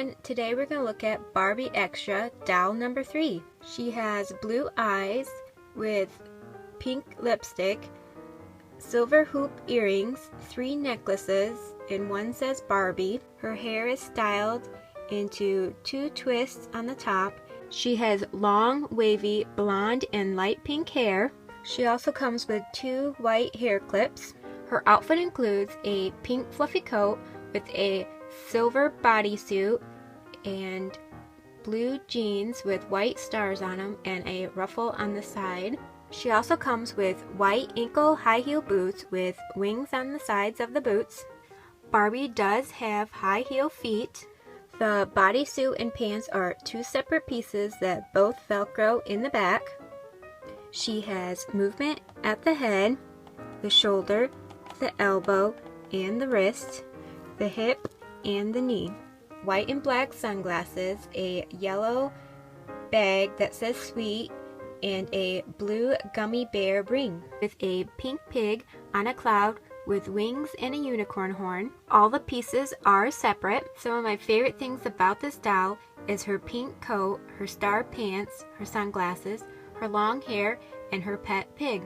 everyone, today we're going to look at Barbie Extra doll number 3. She has blue eyes with pink lipstick, silver hoop earrings, 3 necklaces, and one says Barbie. Her hair is styled into 2 twists on the top. She has long, wavy, blonde and light pink hair. She also comes with 2 white hair clips. Her outfit includes a pink fluffy coat with a silver bodysuit and blue jeans with white stars on them and a ruffle on the side. She also comes with white ankle high heel boots with wings on the sides of the boots. Barbie does have high heel feet. The bodysuit and pants are 2 separate pieces that both Velcro in the back. She has movement at the head, the shoulder, the elbow, and the wrist, the hip, and the knee. White and black sunglasses, a yellow bag that says sweet, and a blue gummy bear ring with a pink pig on a cloud with wings and a unicorn horn. All the pieces are separate. Some of my favorite things about this doll is her pink coat, her star pants, her sunglasses, her long hair, and her pet pig.